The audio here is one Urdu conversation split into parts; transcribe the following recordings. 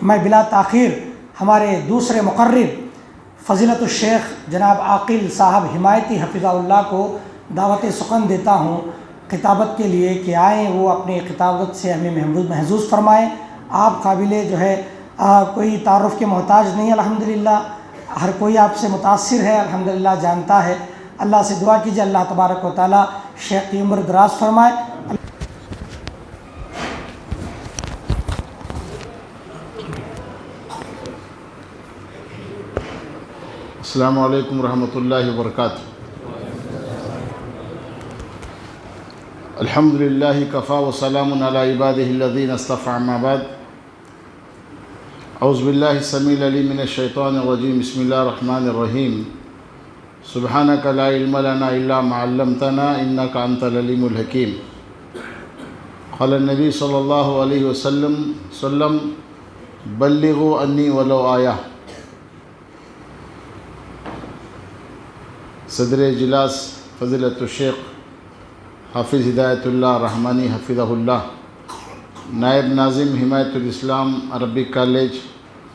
میں بلا تاخیر ہمارے دوسرے مقرر فضیلت الشیخ جناب عاقل صاحب حمایتی حفظہ اللہ کو دعوت سخن دیتا ہوں خطابت کے لیے کہ آئیں وہ اپنی خطابت سے ہمیں محظوظ فرمائیں۔ آپ قابل کوئی تعارف کے محتاج نہیں، الحمدللہ ہر کوئی آپ سے متاثر ہے، الحمدللہ جانتا ہے۔ اللہ سے دعا کیجیے اللہ تبارک و تعالیٰ شیخ کی عمر دراز فرمائے۔ السلام علیکم ورحمۃ اللہ وبرکاتہ۔ الحمد للہ کفا وسلام علی عبادہ الذین اصطفى، اما بعد۔ اعوذ باللہ السمیع العلیم من الشیطان الرجیم، بسم اللہ الرحمن الرحیم۔ سبحانک لا علم لنا الا ما علمتنا انک انت العلیم الحکیم۔ قال النبی صلی اللہ علیہ وسلم بلغوا انی ولو آیہ۔ صدر اجلاس فضیلت الشیخ حافظ ہدایت اللہ رحمانی حفظہ اللہ، نائب ناظم حمایت الاسلام عربک کالج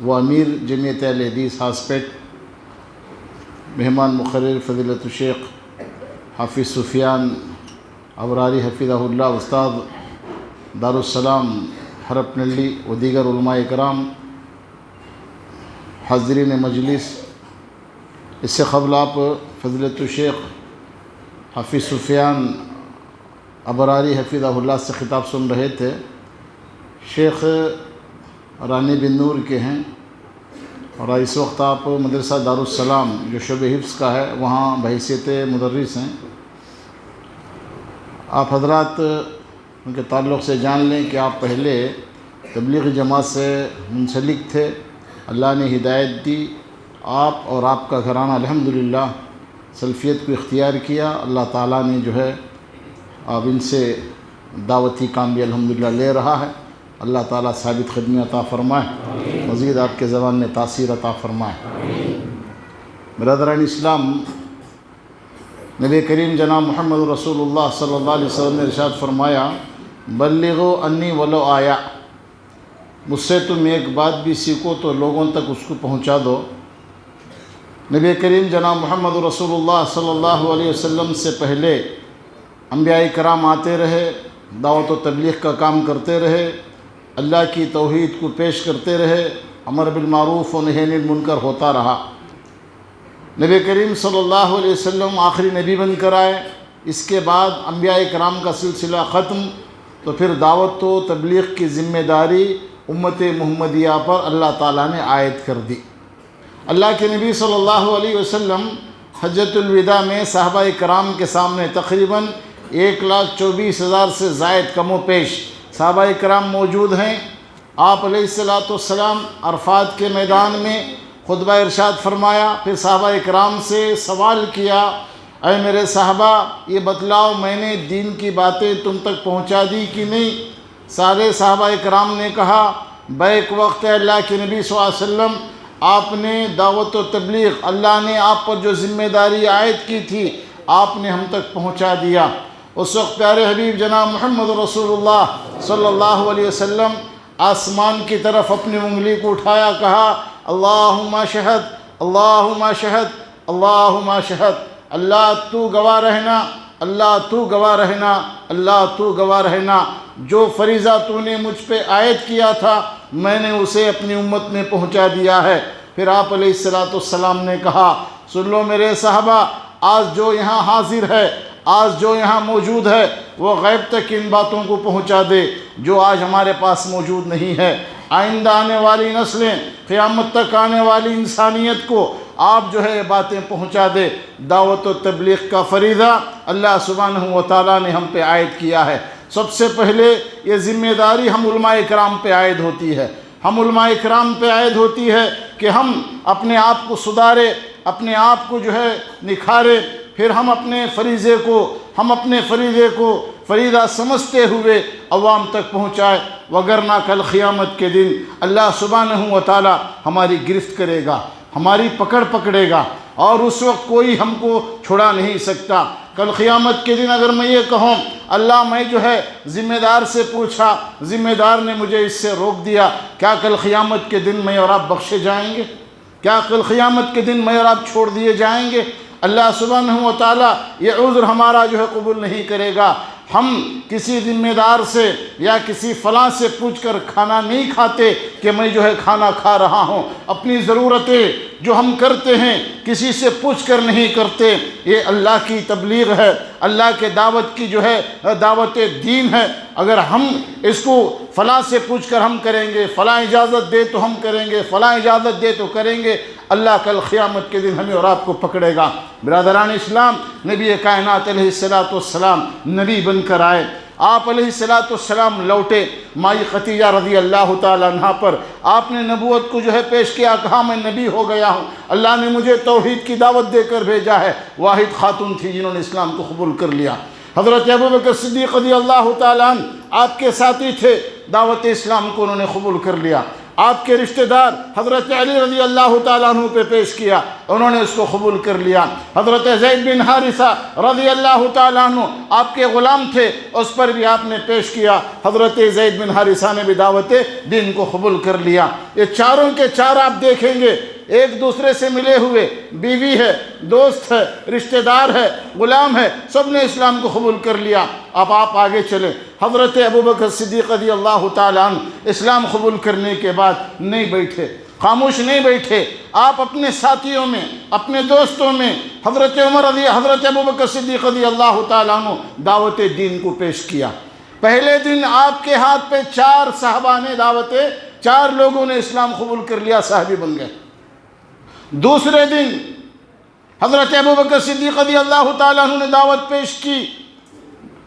و امیر جمعیت اہل حدیث ہاسپیٹ، مہمان مقرر فضیلت الشیخ حافظ سفیان ابراری حفظہ اللہ، استاد دارالسلام حرپ نلی و دیگر علماء اکرام، حاضرین مجلس۔ اس سے قبل آپ فضیلت الشیخ حافظ سفیان ابراری حفظہ اللہ سے خطاب سن رہے تھے۔ شیخ رانی بن نور کے ہیں اور اس وقت آپ مدرسہ دارالسلام جو شعبہ حفظ کا ہے وہاں بحیثیت مدرس ہیں۔ آپ حضرات ان کے تعلق سے جان لیں کہ آپ پہلے تبلیغی جماعت سے منسلک تھے، اللہ نے ہدایت دی، آپ اور آپ کا گھرانہ الحمدللہ سلفیت کو اختیار کیا۔ اللہ تعالیٰ نے جو ہے اب ان سے دعوتی کام بھی الحمدللہ لے رہا ہے۔ اللہ تعالیٰ ثابت قدمی عطا فرمائے، مزید آپ کے زبان میں تاثیر عطا فرمائے۔ برادران اسلام، نبی کریم جناب محمد رسول اللہ صلی اللہ علیہ وسلم نے ارشاد فرمایا بلغوا انی ولو آیا، مجھ سے تم ایک بات بھی سیکھو تو لوگوں تک اس کو پہنچا دو۔ نبی کریم جناب محمد رسول اللہ صلی اللہ علیہ وسلم سے پہلے انبیاء کرام آتے رہے، دعوت و تبلیغ کا کام کرتے رہے، اللہ کی توحید کو پیش کرتے رہے، امر بالمعروف و نہی عن المنکر ہوتا رہا۔ نبی کریم صلی اللہ علیہ وسلم آخری نبی بن کر آئے، اس کے بعد انبیاء کرام کا سلسلہ ختم، تو پھر دعوت و تبلیغ کی ذمہ داری امت محمدیہ پر اللہ تعالیٰ نے عائد کر دی۔ اللہ کے نبی صلی اللہ علیہ وسلم حجۃ الوداع میں صحابہ کرام کے سامنے تقریباً 1,24,000 سے زائد کم و پیش صحابہ کرام موجود ہیں۔ آپ علیہ السلام عرفات کے میدان میں خطبہ ارشاد فرمایا، پھر صحابہ کرام سے سوال کیا، اے میرے صحابہ یہ بتلاؤ میں نے دین کی باتیں تم تک پہنچا دی کہ نہیں؟ سارے صحابہ کرام نے کہا بیک وقت اللہ کے نبی صلی اللہ علیہ وسلم آپ نے دعوت و تبلیغ، اللہ نے آپ پر جو ذمہ داری عائد کی تھی آپ نے ہم تک پہنچا دیا۔ اس وقت پیارے حبیب جناب محمد رسول اللہ صلی اللہ علیہ وسلم آسمان کی طرف اپنی انگلی کو اٹھایا، کہا اللہم شہد، اللہم شہد، اللہم شہد، اللہ تو گواہ رہنا، اللہ تو گواہ رہنا، اللہ تو گواہ رہنا، جو فریضہ تو نے مجھ پہ عائد کیا تھا میں نے اسے اپنی امت میں پہنچا دیا ہے۔ پھر آپ علیہ السلام نے کہا سن لو میرے صحابہ، آج جو یہاں حاضر ہے، آج جو یہاں موجود ہے وہ غیب تک ان باتوں کو پہنچا دے جو آج ہمارے پاس موجود نہیں ہے۔ آئندہ آنے والی نسلیں، قیامت تک آنے والی انسانیت کو آپ جو ہے یہ باتیں پہنچا دے۔ دعوت و تبلیغ کا فریضہ اللہ سبحانہ و تعالیٰ نے ہم پہ عائد کیا ہے۔ سب سے پہلے یہ ذمہ داری ہم علماء کرام پہ عائد ہوتی ہے، ہم علماء کرام پہ عائد ہوتی ہے کہ ہم اپنے آپ کو سدھارے، اپنے آپ کو جو ہے نکھارے، پھر ہم اپنے فریضے کو فریضہ سمجھتے ہوئے عوام تک پہنچائے، وگرنہ کل قیامت کے دن اللہ سبحانہ و تعالی ہماری گرفت کرے گا، ہماری پکڑے گا، اور اس وقت کوئی ہم کو چھڑا نہیں سکتا۔ کل قیامت کے دن اگر میں یہ کہوں اللہ میں جو ہے ذمہ دار سے پوچھا، ذمہ دار نے مجھے اس سے روک دیا، کیا کل قیامت کے دن میں اور آپ بخشے جائیں گے؟ کیا کل قیامت کے دن میں اور آپ چھوڑ دیے جائیں گے؟ اللہ سبحانہ و تعالیٰ یہ عذر ہمارا جو ہے قبول نہیں کرے گا۔ ہم کسی ذمہ دار سے یا کسی فلاں سے پوچھ کر کھانا نہیں کھاتے کہ میں جو ہے کھانا کھا رہا ہوں۔ اپنی ضرورتیں جو ہم کرتے ہیں کسی سے پوچھ کر نہیں کرتے۔ یہ اللہ کی تبلیغ ہے، اللہ کے دعوت کی جو ہے دعوت دین ہے۔ اگر ہم اس کو فلاں سے پوچھ کر ہم کریں گے، فلاں اجازت دے تو ہم کریں گے، فلاں اجازت دے تو کریں گے، اللہ کل قیامت کے دن ہمیں اور آپ کو پکڑے گا۔ برادران اسلام، نبی کائنات علیہ السلام نبی بن کر آئے۔ آپ علیہ السلام لوٹے مائی خدیجہ رضی اللہ تعالیٰ عنہ پر، آپ نے نبوت کو جو ہے پیش کیا، کہا میں نبی ہو گیا ہوں، اللہ نے مجھے توحید کی دعوت دے کر بھیجا ہے۔ واحد خاتون تھی جنہوں نے اسلام کو قبول کر لیا۔ حضرت ابوبکر صدیق رضی اللہ تعالیٰ عنہ آپ کے ساتھی تھے، دعوت اسلام کو انہوں نے قبول کر لیا۔ آپ کے رشتہ دار حضرت علی رضی اللہ تعالیٰ عنہ پہ پیش کیا، انہوں نے اس کو قبول کر لیا۔ حضرت زید بن حارثہ رضی اللہ تعالیٰ عنہ آپ کے غلام تھے، اس پر بھی آپ نے پیش کیا، حضرت زید بن حارثہ نے بھی دعوت دین کو قبول کر لیا۔ یہ چاروں کے چار آپ دیکھیں گے ایک دوسرے سے ملے ہوئے، بیوی ہے، دوست ہے، رشتہ دار ہے، غلام ہے، سب نے اسلام کو قبول کر لیا۔ اب آپ آگے چلیں، حضرت ابوبکر صدیق رضی اللہ تعالیٰ عنہ اسلام قبول کرنے کے بعد نہیں بیٹھے، خاموش نہیں بیٹھے، آپ اپنے ساتھیوں میں، اپنے دوستوں میں حضرت ابوبکر صدیق رضی اللہ تعالیٰ عنہ دعوت دین کو پیش کیا۔ پہلے دن آپ کے ہاتھ پہ 4 صحابہ نے دعوت، 4 لوگوں نے اسلام قبول کر لیا، صحابی بن گئے۔ دوسرے دن حضرت ابوبکر صدیق رضی اللہ تعالیٰ عنہ نے دعوت پیش کی،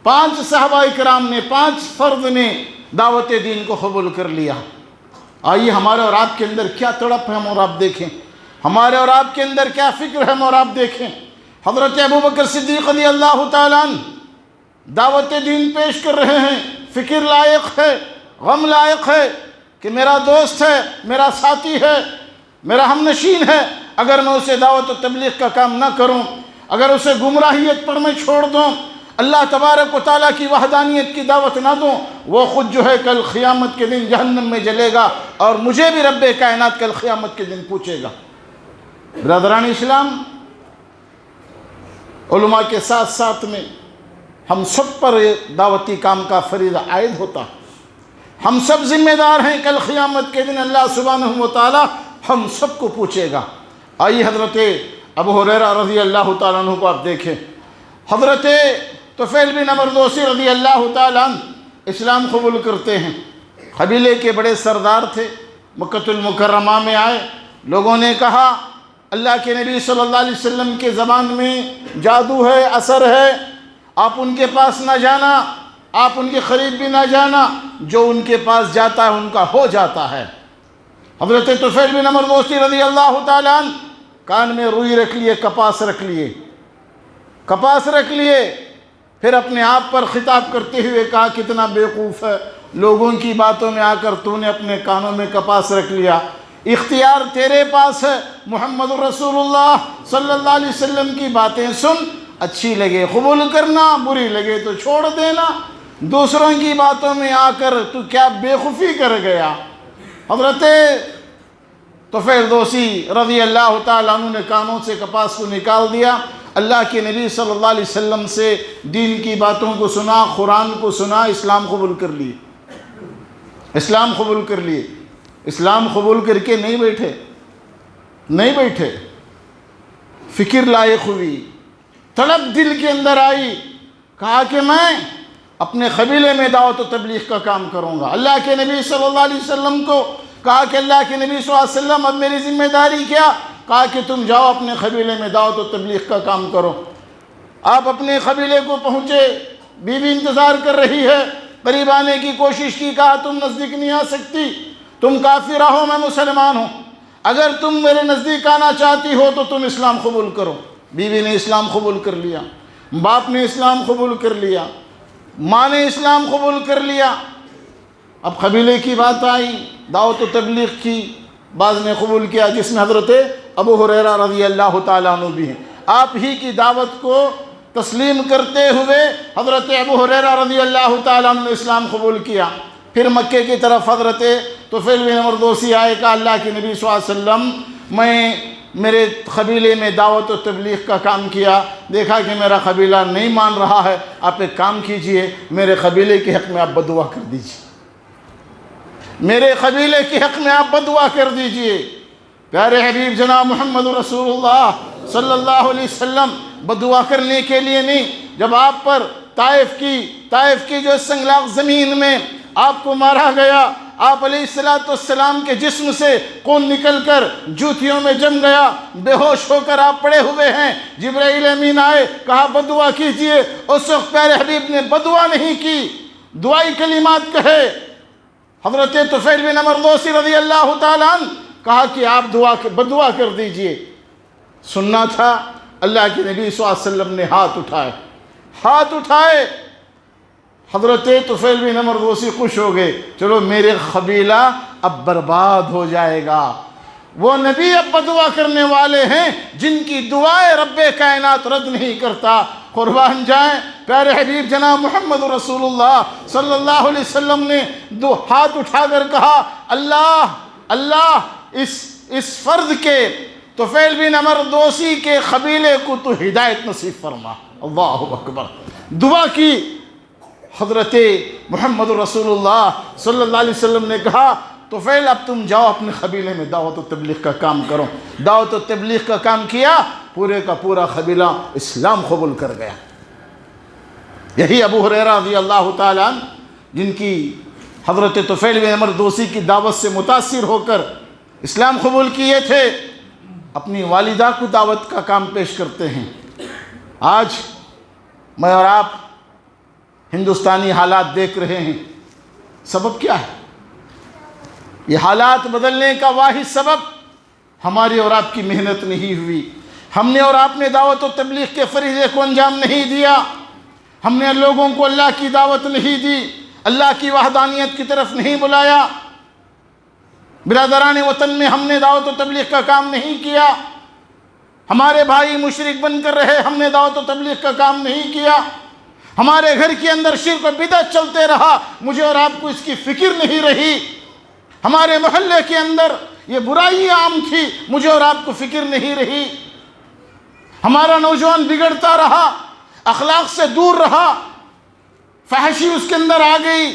5 صحابہ اکرام نے، 5 فرد نے دعوت دین کو قبول کر لیا۔ آئیے ہمارے اور آپ کے اندر کیا تڑپ ہے ہم اور آپ دیکھیں، ہمارے اور آپ کے اندر کیا فکر ہے ہم اور آپ دیکھیں۔ حضرت ابوبکر صدیق رضی اللہ تعالیٰ عنہ دعوت دین پیش کر رہے ہیں، فکر لائق ہے، غم لائق ہے کہ میرا دوست ہے، میرا ساتھی ہے، میرا ہم نشین ہے، اگر میں اسے دعوت و تبلیغ کا کام نہ کروں، اگر اسے گمراہیت پر میں چھوڑ دوں، اللہ تبارک و تعالیٰ کی وحدانیت کی دعوت نہ دوں، وہ خود جو ہے کل قیامت کے دن جہنم میں جلے گا اور مجھے بھی رب کائنات کل قیامت کے دن پوچھے گا۔ برادران اسلام، علماء کے ساتھ ساتھ میں ہم سب پر دعوتی کام کا فریضہ عائد ہوتا، ہم سب ذمہ دار ہیں، کل قیامت کے دن اللہ سبحانہ و تعالیٰ ہم سب کو پوچھے گا۔ آئیے حضرت ابو ہریرہ رضی اللہ تعالیٰ عنہ کو آپ دیکھیں، حضرت طفیل بن عمرو دوسی رضی اللہ تعالیٰ عنہ اسلام قبول کرتے ہیں، قبیلے کے بڑے سردار تھے، مکہ المکرمہ میں آئے، لوگوں نے کہا اللہ کے نبی صلی اللہ علیہ وسلم کے زبان میں جادو ہے، اثر ہے، آپ ان کے پاس نہ جانا، آپ ان کے قریب بھی نہ جانا، جو ان کے پاس جاتا ہے ان کا ہو جاتا ہے۔ حضرت طفیل بن عمرو دوسی رضی اللہ تعالیٰ عنہ کان میں روئی رکھ لیے، کپاس رکھ لیے، پھر اپنے آپ پر خطاب کرتے ہوئے کہا کتنا بیوقوف ہے، لوگوں کی باتوں میں آ کر تو نے اپنے کانوں میں کپاس رکھ لیا، اختیار تیرے پاس ہے، محمد رسول اللہ صلی اللہ علیہ وسلم کی باتیں سن، اچھی لگے قبول کرنا، بری لگے تو چھوڑ دینا، دوسروں کی باتوں میں آ کر تو کیا بےخوفی کر گیا۔ حضرت طفیل دوسی رضی اللہ تعالیٰ عنہ نے کانوں سے کپاس کو نکال دیا، اللہ کے نبی صلی اللہ علیہ وسلم سے دین کی باتوں کو سنا، قرآن کو سنا، اسلام قبول کر لیے، اسلام قبول کر کے نہیں بیٹھے، فکر لائق ہوئی، طلب دل کے اندر آئی، کہا کہ میں اپنے قبیلے میں دعوت و تبلیغ کا کام کروں گا۔ اللہ کے نبی صلی اللہ علیہ وسلم کو کہا کہ اللہ کے نبی صلی اللہ علیہ وسلم اب میری ذمہ داری کیا؟ کہا کہ تم جاؤ اپنے قبیلے میں دعوت و تبلیغ کا کام کرو۔ آپ اپنے قبیلے کو پہنچے، بیوی انتظار کر رہی ہے، قریب آنے کی کوشش کی، کہا تم نزدیک نہیں آ سکتی، تم کافر ہو، میں مسلمان ہوں، اگر تم میرے نزدیک آنا چاہتی ہو تو تم اسلام قبول کرو۔ بیوی نے اسلام قبول کر لیا، باپ نے اسلام قبول کر لیا، ماں نے اسلام قبول کر لیا۔ اب قبیلے کی بات آئی، دعوت و تبلیغ کی، بعض نے قبول کیا، جس میں حضرت ابو ہریرہ رضی اللہ تعالیٰ عنہ بھی ہیں۔ آپ ہی کی دعوت کو تسلیم کرتے ہوئے حضرت ابو ہریرہ رضی اللہ تعالیٰ عنہ نے اسلام قبول کیا۔ پھر مکے کی طرف حضرت طفیل بن عمر دوسی آئے، کہا اللہ کے نبی صلی اللہ علیہ وسلم میں میرے قبیلے میں دعوت و تبلیغ کا کام کیا، دیکھا کہ میرا قبیلہ نہیں مان رہا ہے، آپ ایک کام کیجئے، میرے قبیلے کے حق میں آپ بدعا کر دیجئے، میرے قبیلے کے حق میں آپ بدعا کر دیجئے۔ پیارے حبیب جناب محمد رسول اللہ صلی اللہ علیہ وسلم بدعا کرنے کے لیے نہیں، جب آپ پر طائف کی جو سنگلاخ زمین میں آپ کو مارا گیا، آپ علیہ السلام کے جسم سے خون نکل کر جوتیوں میں جم گیا، بے ہوش ہو کر آپ پڑے ہوئے ہیں، جبرائیل امین آئے، کہا بدعا کیجئے، اس وقت پیارے حبیب نے بدعا نہیں کی، دعائی کلمات کہے۔ حضرت طفیل بن عمر دوسی رضی اللہ تعالیٰ عنہ کہا کہ آپ بدعا کر دیجئے۔ سننا تھا، اللہ کے نبی صلی اللہ علیہ وسلم نے ہاتھ اٹھائے، حضرت طفیل بن عمر دوسی خوش ہو گئے، چلو میرے قبیلہ اب برباد ہو جائے گا۔ وہ نبی اب بدعا کرنے والے ہیں جن کی دعائیں رب کائنات رد نہیں کرتا۔ قربان جائیں، پیارے حبیب جناب محمد رسول اللہ صلی اللہ علیہ وسلم نے ہاتھ اٹھا کر کہا، اللہ اس فرد کے طفیل بن عمر دوسی کے قبیلے کو تو ہدایت نصیب فرما۔ اللہ اکبر، دعا کی۔ حضرت محمد رسول اللہ صلی اللہ علیہ وسلم نے کہا، طفیل اب تم جاؤ اپنے قبیلے میں دعوت و تبلیغ کا کام کرو۔ دعوت و تبلیغ کا کام کیا، پورے کا پورا قبیلہ اسلام قبول کر گیا۔ یہی ابو ہریرہ رضی اللہ تعالیٰ عنہ جن کی حضرت طفیل بن عمر دوسی کی دعوت سے متاثر ہو کر اسلام قبول کیے تھے، اپنی والدہ کو دعوت کا کام پیش کرتے ہیں۔ آج میں اور آپ ہندوستانی حالات دیکھ رہے ہیں، سبب کیا ہے؟ یہ حالات بدلنے کا واحد سبب ہماری اور آپ کی محنت نہیں ہوئی۔ ہم نے اور آپ نے دعوت و تبلیغ کے فریضے کو انجام نہیں دیا، ہم نے لوگوں کو اللہ کی دعوت نہیں دی، اللہ کی وحدانیت کی طرف نہیں بلایا۔ برادران وطن میں ہم نے دعوت و تبلیغ کا کام نہیں کیا، ہمارے بھائی مشرک بن کر رہے، ہم نے دعوت و تبلیغ کا کام نہیں کیا۔ ہمارے گھر کے اندر شرک و بدعت چلتے رہا، مجھے اور آپ کو اس کی فکر نہیں رہی۔ ہمارے محلے کے اندر یہ برائی عام تھی، مجھے اور آپ کو فکر نہیں رہی۔ ہمارا نوجوان بگڑتا رہا، اخلاق سے دور رہا، فحشی اس کے اندر آ گئی،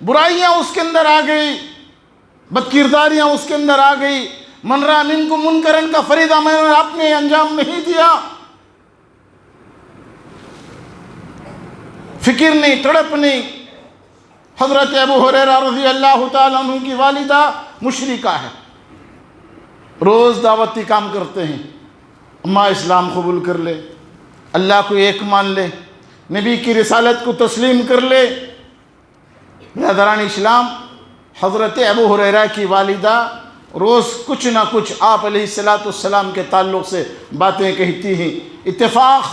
برائیاں اس کے اندر آ گئی، بدکرداریاں اس کے اندر آ گئی۔ من رأى منکم منکرا کا فریضہ میں اور آپ نے انجام نہیں دیا، فکر نہیں، تڑپ نہیں۔ حضرت ابو ہریرہ رضی اللہ تعالیٰ عنہ کی والدہ مشرکہ ہے، روز دعوتی کام کرتے ہیں، اماں اسلام قبول کر لے، اللہ کو ایک مان لے، نبی کی رسالت کو تسلیم کر لے۔ برادران اسلام، حضرت ابو ہریرہ کی والدہ روز کچھ نہ کچھ آپ علیہ السلام کے تعلق سے باتیں کہتی ہیں۔ اتفاق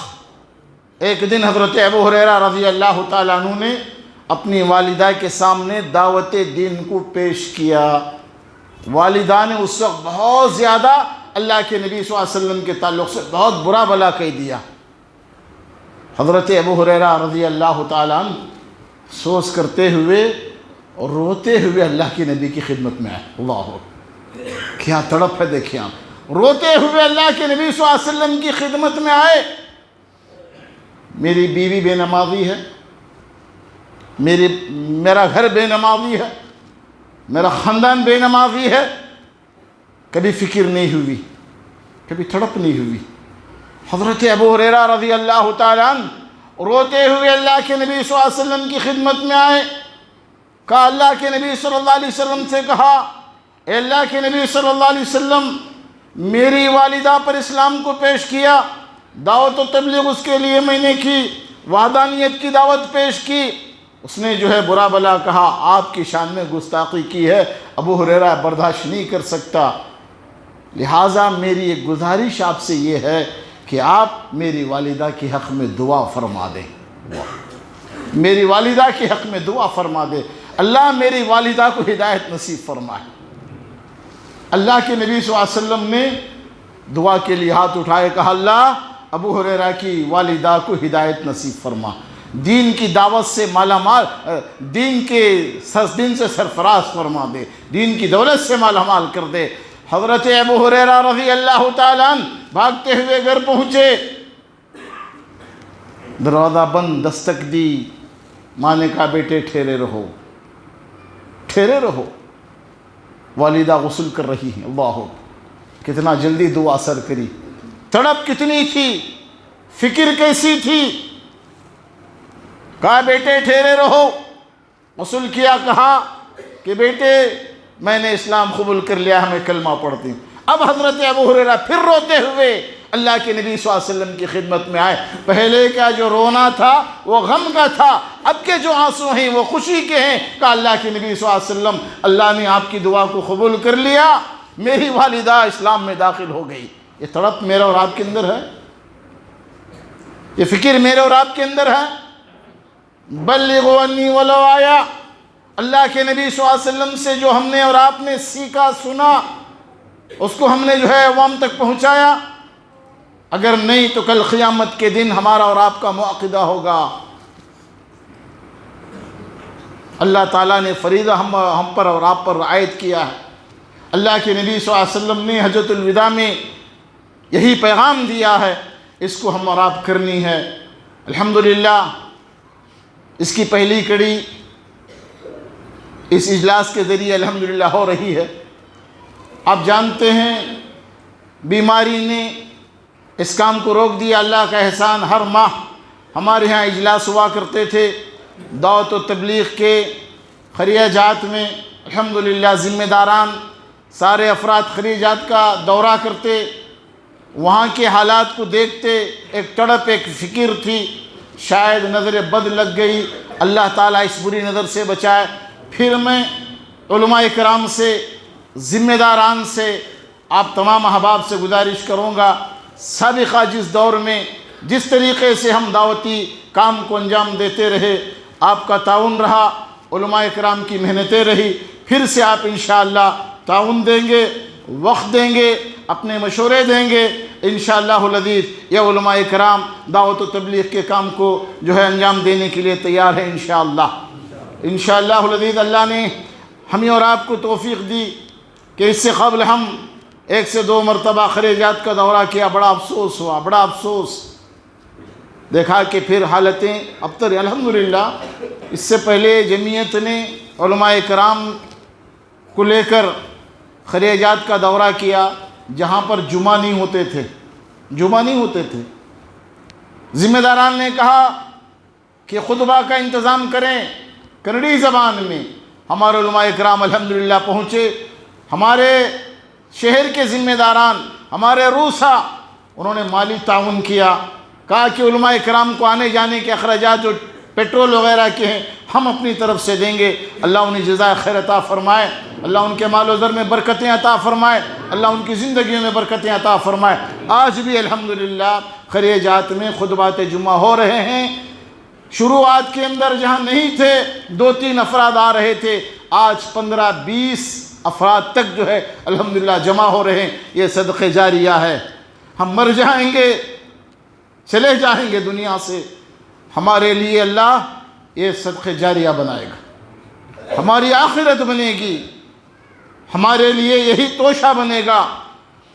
ایک دن حضرت ابو ہریرہ رضی اللہ تعالیٰ عنہ نے اپنی والدہ کے سامنے دعوت دین کو پیش کیا۔ والدہ نے اس وقت بہت زیادہ اللہ کے نبی صلی اللہ علیہ وسلم کے تعلق سے بہت برا بلا کہہ دیا۔ حضرت ابو ہریرہ رضی اللہ تعالیٰ عنہ افسوس کرتے ہوئے اور روتے ہوئے اللہ کے نبی کی خدمت میں آئے۔ اللہ کیا تڑپ ہے، دیکھیں آپ، روتے ہوئے اللہ کے نبی صلی اللہ علیہ وسلم کی خدمت میں آئے۔ میری بیوی بے نمازی ہے، میرا گھر بے نمازی ہے، میرا خاندان بے نمازی ہے، کبھی فکر نہیں ہوئی، کبھی تڑپ نہیں ہوئی۔ حضرت ابو ہریرہ رضی اللہ تعالیٰ عنہ روتے ہوئے اللہ کے نبی صلی اللہ علیہ وسلم کی خدمت میں آئے، کہا اللہ کے نبی صلی اللہ علیہ وسلم سے کہا، اے اللہ کے نبی صلی اللہ علیہ وسلم، میری والدہ پر اسلام کو پیش کیا، دعوت و تبلیغ اس کے لیے میں نے کی، وحدانیت کی دعوت پیش کی، اس نے جو ہے برا بلا کہا، آپ کی شان میں گستاخی کی ہے، ابو ہریرہ برداشت نہیں کر سکتا، لہٰذا میری ایک گزارش آپ سے یہ ہے کہ آپ میری والدہ کے حق میں دعا فرما دیں، میری والدہ کے حق میں دعا فرما دیں، اللہ میری والدہ کو ہدایت نصیب فرمائے۔ اللہ کے نبی صلی اللہ علیہ وسلم نے دعا کے لیے ہاتھ اٹھائے، کہا اللہ ابو ہریرہ کی والدہ کو ہدایت نصیب فرما، دین کی دعوت سے مالا مال، دین سے سرفراز فرما دے، دین کی دولت سے مالا مال کر دے۔ حضرت ابو ہریرہ رضی اللہ تعالیٰ عنہ بھاگتے ہوئے گھر پہنچے، دروازہ بند، دستک دی، ماں نے کہا بیٹے ٹھہرے رہو، ٹھہرے رہو، والدہ غسل کر رہی ہیں۔ اللہ، کتنا جلدی دعا اثر کری، تڑپ کتنی تھی، فکر کیسی تھی۔ کہا بیٹے ٹھہرے رہو، غسل کیا، کہا کہ بیٹے میں نے اسلام قبول کر لیا، ہمیں کلمہ پڑھتی ہوں۔ اب حضرت ابو ہریرہ پھر روتے ہوئے اللہ کے نبی صلی اللہ علیہ وسلم کی خدمت میں آئے۔ پہلے کا جو رونا تھا وہ غم کا تھا، اب کے جو آنسو ہیں وہ خوشی کے ہیں۔ کہا اللہ کے نبی صلی اللہ علیہ وسلم، اللہ نے آپ کی دعا کو قبول کر لیا، میری والدہ اسلام میں داخل ہو گئی۔ یہ تڑپ میرے اور آپ کے اندر ہے، یہ فکر میرے اور آپ کے اندر ہے۔ بلغوا انی ولو آیا، اللہ کے نبی صلی اللہ علیہ وسلم سے جو ہم نے اور آپ نے سیکھا سنا، اس کو ہم نے جو ہے عوام تک پہنچایا۔ اگر نہیں تو کل قیامت کے دن ہمارا اور آپ کا معاقدہ ہوگا۔ اللہ تعالیٰ نے فریضہ ہم پر اور آپ پر عائد کیا ہے۔ اللہ کے نبی صلی اللہ علیہ وسلم نے حجۃ الوداع میں یہی پیغام دیا ہے، اس کو ہم اور آپ کرنی ہے۔ الحمدللہ اس کی پہلی کڑی اس اجلاس کے ذریعے الحمدللہ ہو رہی ہے۔ آپ جانتے ہیں بیماری نے اس کام کو روک دیا، اللہ کا احسان۔ ہر ماہ ہمارے ہاں اجلاس ہوا کرتے تھے دعوت و تبلیغ کے خیریہ جات میں۔ الحمدللہ ذمہ داران سارے افراد خیریہ جات کا دورہ کرتے، وہاں کے حالات کو دیکھتے، ایک تڑپ، ایک فکر تھی، شاید نظر بد لگ گئی، اللہ تعالیٰ اس بری نظر سے بچائے۔ پھر میں علماء کرام سے، ذمہ داران سے، آپ تمام احباب سے گزارش کروں گا، سابقہ جس دور میں جس طریقے سے ہم دعوتی کام کو انجام دیتے رہے، آپ کا تعاون رہا، علماء کرام کی محنتیں رہی، پھر سے آپ انشاءاللہ تعاون دیں گے، وقت دیں گے، اپنے مشورے دیں گے، انشاءاللہ العزیز یہ علماء کرام دعوت و تبلیغ کے کام کو جو ہے انجام دینے کے لیے تیار ہے انشاءاللہ۔ انشاءاللہ العزیز اللہ نے ہمیں اور آپ کو توفیق دی کہ اس سے قبل ہم 1 سے 2 مرتبہ خیریہ جات کا دورہ کیا، بڑا افسوس ہوا، بڑا افسوس دیکھا کہ پھر حالتیں ابتر۔ الحمدللہ اس سے پہلے جمعیت نے علماء کرام کو لے کر خیریہ جات کا دورہ کیا، جہاں پر جمعہ نہیں ہوتے تھے، جمعہ نہیں ہوتے تھے۔ ذمہ داران نے کہا کہ خطبہ کا انتظام کریں کنڑی زبان میں۔ ہمارے علماء کرام الحمدللہ پہنچے، ہمارے شہر کے ذمہ داران، ہمارے روسا، انہوں نے مالی تعاون کیا، کہا کہ علماء کرام کو آنے جانے کے اخراجات جو پیٹرول وغیرہ کے ہیں ہم اپنی طرف سے دیں گے۔ اللہ انہیں جزائے خیر عطا فرمائے، اللہ ان کے مال و زر میں برکتیں عطا فرمائے، اللہ ان کی زندگیوں میں برکتیں عطا فرمائے۔ آج بھی الحمدللہ خیریہ جات میں خطبات جمعہ ہو رہے ہیں۔ شروعات کے اندر جہاں نہیں تھے 2-3 افراد آ رہے تھے، آج 15-20 افراد تک جو ہے الحمدللہ جمع ہو رہے ہیں۔ یہ صدقہ جاریہ ہے۔ ہم مر جائیں گے، چلے جائیں گے دنیا سے، ہمارے لیے اللہ یہ صدقہ جاریہ بنائے گا، ہماری آخرت بنے گی، ہمارے لیے یہی توشہ بنے گا۔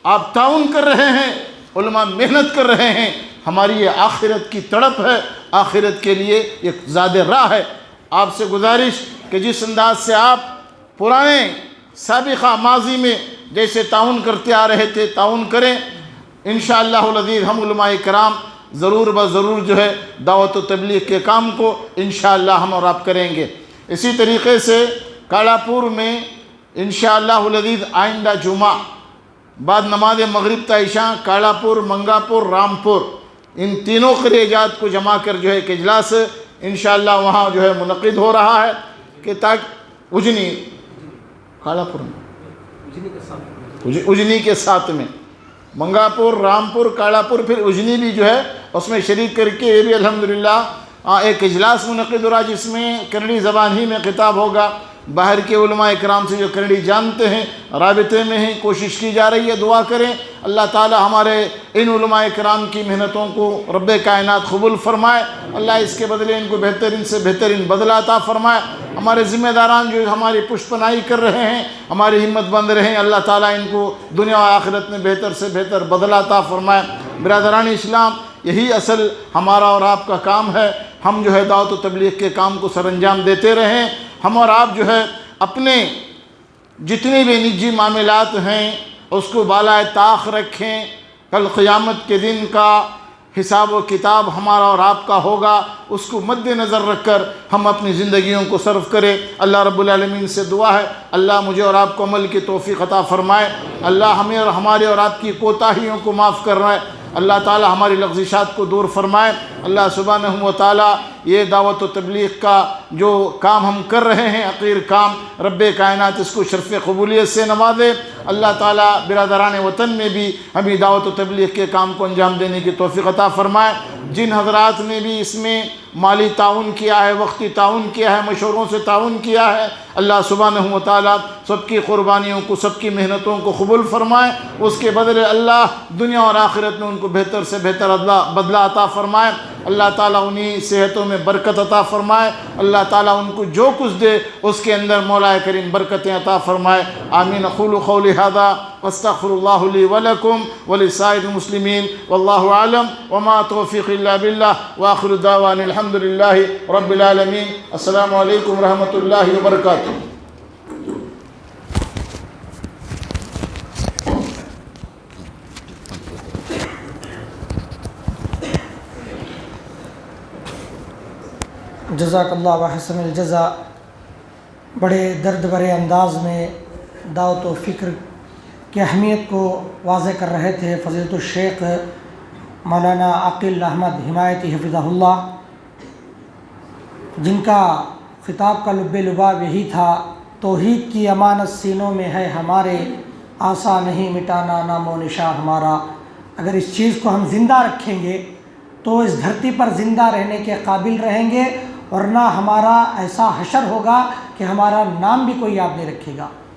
آپ تعاون کر رہے ہیں، علماء محنت کر رہے ہیں، ہماری یہ آخرت کی تڑپ ہے، آخرت کے لیے ایک زاد راہ ہے۔ آپ سے گزارش کہ جس انداز سے آپ پرانے سابقہ ماضی میں جیسے تعاون کرتے آ رہے تھے تعاون کریں۔ انشاءاللہ العزیز ہم علماء کرام ضرور بضرور جو ہے دعوت و تبلیغ کے کام کو انشاءاللہ ہم اور آپ کریں گے۔ اسی طریقے سے کالا پور میں انشاءاللہ العزیز آئندہ جمعہ بعد نماز مغرب تا عشاء کالا پور، منگا پور، رامپور، ان تینوں خیریہ جات کو جمع کر جو ہے ایک اجلاس انشاءاللہ وہاں جو ہے منعقد ہو رہا ہے کہ تاکہ اجنی کالا پور اجنی کے ساتھ میں منگا پور، رامپور، کالا پور، پھر اجنی بھی جو ہے اس میں شریک کر کے یہ بھی الحمدللہ ایک اجلاس منعقد ہو رہا جس میں کنڑی زبان ہی میں خطاب ہوگا۔ باہر کے علماء اکرام سے جو کرڑی جانتے ہیں، رابطے میں ہیں، کوشش کی جا رہی ہے، دعا کریں اللہ تعالی ہمارے ان علماء اکرام کی محنتوں کو رب کائنات قبول فرمائے، اللہ اس کے بدلے ان کو بہترین سے بہترین بدلہ عطا فرمائے۔ ہمارے ذمہ داران جو ہماری پشت پناہی کر رہے ہیں، ہماری ہمت بند رہے ہیں، اللہ تعالیٰ ان کو دنیا و آخرت میں بہتر سے بہتر بدلہ عطا فرمائے۔ برادران اسلام، یہی اصل ہمارا اور آپ کا کام ہے۔ ہم جو ہے دعوت و تبلیغ کے کام کو سر انجام دیتے رہیں۔ ہم اور آپ جو ہے اپنے جتنے بھی نجی معاملات ہیں اس کو بالائے طاق رکھیں۔ کل قیامت کے دن کا حساب و کتاب ہمارا اور آپ کا ہوگا، اس کو مد نظر رکھ کر ہم اپنی زندگیوں کو صرف کریں۔ اللہ رب العالمین سے دعا ہے اللہ مجھے اور آپ کو عمل کی توفیق عطا فرمائے، اللہ ہمیں اور ہمارے اور آپ کی کوتاہیوں کو معاف کرنا ہے، اللہ تعالی ہماری لغزشات کو دور فرمائے۔ اللہ سبحانہ و تعالی یہ دعوت و تبلیغ کا جو کام ہم کر رہے ہیں، حقیر کام، رب کائنات اس کو شرف قبولیت سے نوازے۔ اللہ تعالی برادران وطن میں بھی ہمیں دعوت و تبلیغ کے کام کو انجام دینے کی توفیق عطا فرمائے۔ جن حضرات نے بھی اس میں مالی تعاون کیا ہے، وقتی تعاون کیا ہے، مشوروں سے تعاون کیا ہے، اللہ سبحانہ و تعالیٰ سب کی قربانیوں کو، سب کی محنتوں کو قبول فرمائے۔ اس کے بدلے اللہ دنیا اور آخرت میں ان کو بہتر سے بہتر بدلہ عطا فرمائے۔ اللہ تعالیٰ انہی صحتوں میں برکت عطا فرمائے۔ اللہ تعالیٰ ان کو جو کچھ دے اس کے اندر مولا کریم برکتیں عطا فرمائے۔ آمین۔ اقول قولی ھذا واستغفر اللہ لی ولکم ولسائر المسلمین واللہ اعلم وما توفیق الا باللہ وآخر دعوانا الحمد للہ رب العالمین۔ السلام علیکم ورحمۃ اللہ وبرکاتہ۔ جزاک اللہ وحسن الجزا۔ بڑے درد بھرے انداز میں دعوت و فکر کی اہمیت کو واضح کر رہے تھے فضیلت الشیخ مولانا عاقل احمد حمایتی حفظہ اللہ، جن کا خطاب کا لب لباب یہی تھا، توحید کی امانت سینوں میں ہے ہمارے، آسا نہیں مٹانا نام و نشاں ہمارا۔ اگر اس چیز کو ہم زندہ رکھیں گے تو اس دھرتی پر زندہ رہنے کے قابل رہیں گے، ورنہ ہمارا ایسا حشر ہوگا کہ ہمارا نام بھی کوئی یاد نہیں رکھے گا۔